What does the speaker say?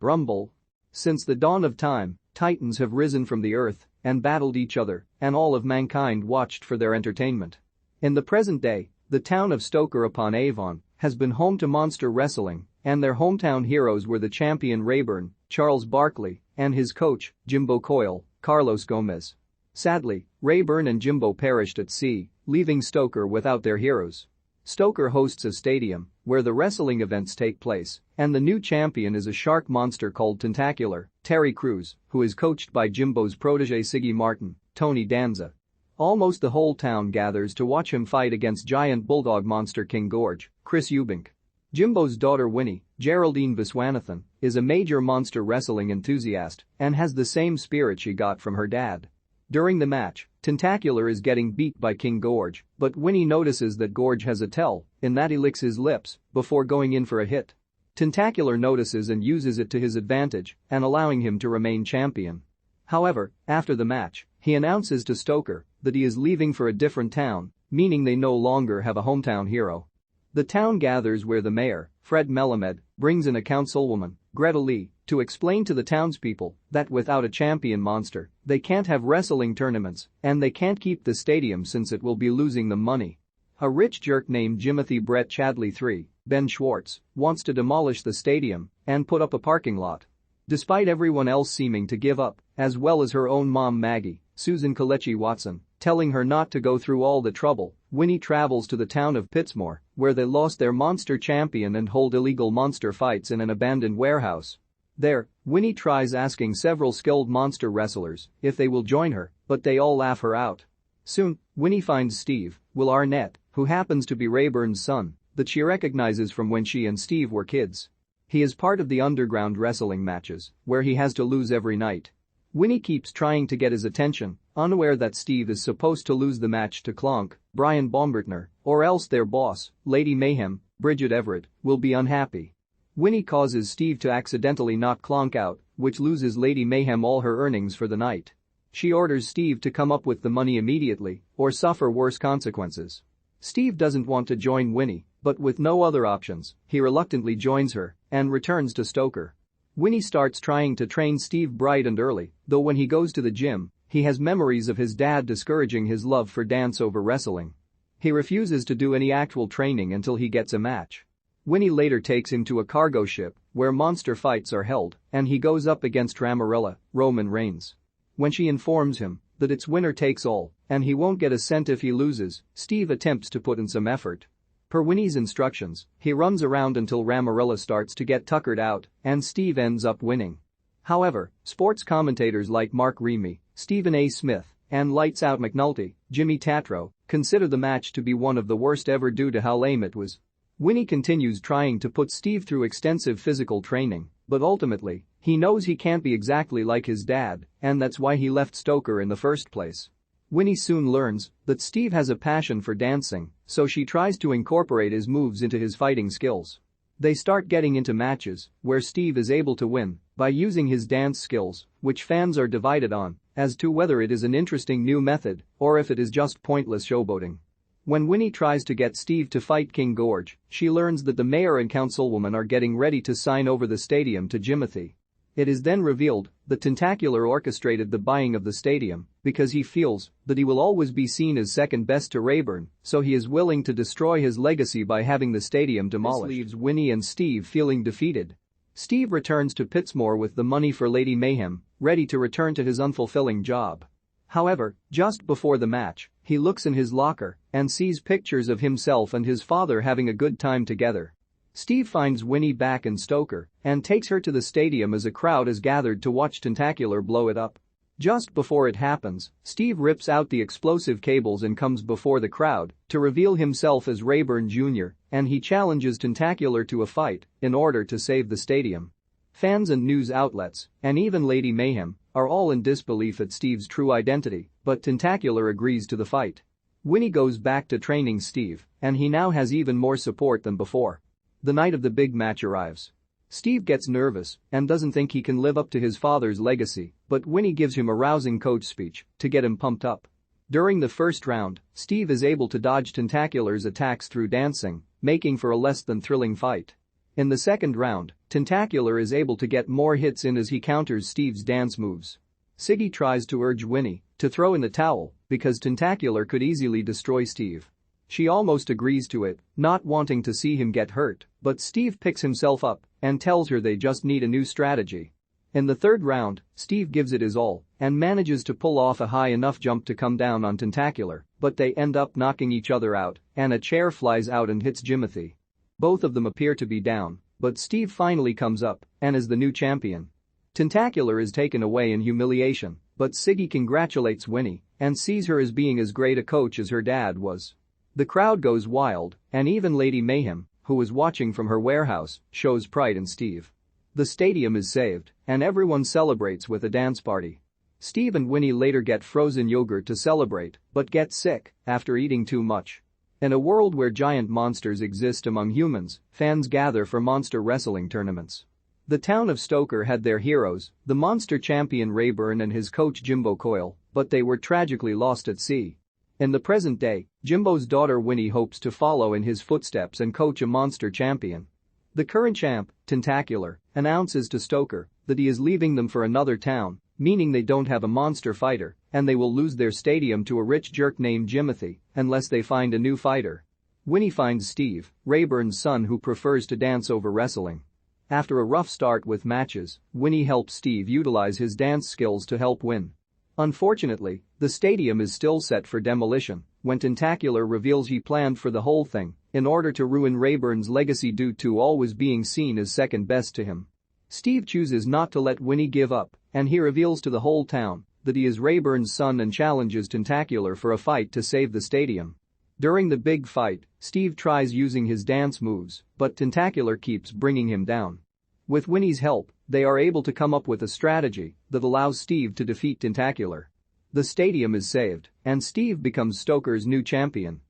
Rumble. Since the dawn of time, titans have risen from the earth and battled each other, and all of mankind watched for their entertainment. In the present day, the town of Stoker-upon-Avon has been home to monster wrestling, and their hometown heroes were the champion Rayburn, Charles Barkley, and his coach, Jimbo Coyle, Carlos Gomez. Sadly, Rayburn and Jimbo perished at sea, leaving Stoker without their heroes. Stoker hosts a stadium where the wrestling events take place, and the new champion is a shark monster called Tentacular, Terry Crews, who is coached by Jimbo's protege Siggy Martin, Tony Danza. Almost the whole town gathers to watch him fight against giant bulldog monster King Gorge, Chris Eubank. Jimbo's daughter Winnie, Geraldine Viswanathan, is a major monster wrestling enthusiast and has the same spirit she got from her dad. During the match, Tentacular is getting beat by King Gorge, but Winnie notices that Gorge has a tell, in that he licks his lips before going in for a hit. Tentacular notices and uses it to his advantage and allowing him to remain champion. However, after the match, he announces to Stoker that he is leaving for a different town, meaning they no longer have a hometown hero. The town gathers where the mayor, Fred Melamed, brings in a councilwoman, Greta Lee, to explain to the townspeople that without a champion monster, they can't have wrestling tournaments and they can't keep the stadium since it will be losing them money. A rich jerk named Jimothy Brett Chadley III, Ben Schwartz, wants to demolish the stadium and put up a parking lot. Despite everyone else seeming to give up, as well as her own mom Maggie, Susan Kalechi Watson, telling her not to go through all the trouble, Winnie travels to the town of Pittsmore, where they lost their monster champion and hold illegal monster fights in an abandoned warehouse. There, Winnie tries asking several skilled monster wrestlers if they will join her, but they all laugh her out. Soon, Winnie finds Steve, Will Arnett, who happens to be Rayburn's son, that she recognizes from when she and Steve were kids. He is part of the underground wrestling matches, where he has to lose every night. Winnie keeps trying to get his attention, unaware that Steve is supposed to lose the match to Clonk, Brian Baumgartner, or else their boss, Lady Mayhem, Bridget Everett, will be unhappy. Winnie causes Steve to accidentally knock Clonk out, which loses Lady Mayhem all her earnings for the night. She orders Steve to come up with the money immediately or suffer worse consequences. Steve doesn't want to join Winnie, but with no other options, he reluctantly joins her and returns to Stoker. Winnie starts trying to train Steve bright and early, though when he goes to the gym, he has memories of his dad discouraging his love for dance over wrestling. He refuses to do any actual training until he gets a match. Winnie later takes him to a cargo ship where monster fights are held and he goes up against Ramarilla, Roman Reigns. When she informs him that it's winner takes all and he won't get a cent if he loses, Steve attempts to put in some effort. Per Winnie's instructions, he runs around until Ramarilla starts to get tuckered out and Steve ends up winning. However, sports commentators like Mark Remy, Stephen A. Smith, and Lights Out McNulty, Jimmy Tatro, consider the match to be one of the worst ever due to how lame it was. Winnie continues trying to put Steve through extensive physical training, but ultimately, he knows he can't be exactly like his dad, and that's why he left Stoker in the first place. Winnie soon learns that Steve has a passion for dancing, so she tries to incorporate his moves into his fighting skills. They start getting into matches where Steve is able to win by using his dance skills, which fans are divided on as to whether it is an interesting new method or if it is just pointless showboating. When Winnie tries to get Steve to fight King Gorge, she learns that the mayor and councilwoman are getting ready to sign over the stadium to Jimothy. It is then revealed that Tentacular orchestrated the buying of the stadium because he feels that he will always be seen as second best to Rayburn, so he is willing to destroy his legacy by having the stadium demolished. This leaves Winnie and Steve feeling defeated. Steve returns to Pittsmore with the money for Lady Mayhem, ready to return to his unfulfilling job. However, just before the match, he looks in his locker and sees pictures of himself and his father having a good time together. Steve finds Winnie back in Stoker and takes her to the stadium as a crowd is gathered to watch Tentacular blow it up. Just before it happens, Steve rips out the explosive cables and comes before the crowd to reveal himself as Rayburn Jr., and he challenges Tentacular to a fight in order to save the stadium. Fans and news outlets, and even Lady Mayhem, are all in disbelief at Steve's true identity, but Tentacular agrees to the fight. Winnie goes back to training Steve, and he now has even more support than before. The night of the big match arrives. Steve gets nervous and doesn't think he can live up to his father's legacy, but Winnie gives him a rousing coach speech to get him pumped up. During the first round, Steve is able to dodge Tentacular's attacks through dancing, making for a less than thrilling fight. In the second round, Tentacular is able to get more hits in as he counters Steve's dance moves. Siggy tries to urge Winnie to throw in the towel because Tentacular could easily destroy Steve. She almost agrees to it, not wanting to see him get hurt, but Steve picks himself up and tells her they just need a new strategy. In the third round, Steve gives it his all and manages to pull off a high enough jump to come down on Tentacular, but they end up knocking each other out and a chair flies out and hits Jimothy. Both of them appear to be down, but Steve finally comes up and is the new champion. Tentacular is taken away in humiliation, but Siggy congratulates Winnie and sees her as being as great a coach as her dad was. The crowd goes wild, and even Lady Mayhem, who was watching from her warehouse, shows pride in Steve. The stadium is saved, and everyone celebrates with a dance party. Steve and Winnie later get frozen yogurt to celebrate, but get sick after eating too much. In a world where giant monsters exist among humans, fans gather for monster wrestling tournaments. The town of Stoker had their heroes, the monster champion Rayburn and his coach Jimbo Coyle, but they were tragically lost at sea. In the present day, Jimbo's daughter Winnie hopes to follow in his footsteps and coach a monster champion. The current champ, Tentacular, announces to Stoker that he is leaving them for another town, meaning they don't have a monster fighter and they will lose their stadium to a rich jerk named Jimothy unless they find a new fighter. Winnie finds Steve, Rayburn's son, who prefers to dance over wrestling. After a rough start with matches, Winnie helps Steve utilize his dance skills to help win. Unfortunately, the stadium is still set for demolition when Tentacular reveals he planned for the whole thing in order to ruin Rayburn's legacy due to always being seen as second best to him. Steve chooses not to let Winnie give up, and he reveals to the whole town that he is Rayburn's son and challenges Tentacular for a fight to save the stadium. During the big fight, Steve tries using his dance moves, but Tentacular keeps bringing him down. With Winnie's help, they are able to come up with a strategy that allows Steve to defeat Tentacular. The stadium is saved, and Steve becomes Stoker's new champion,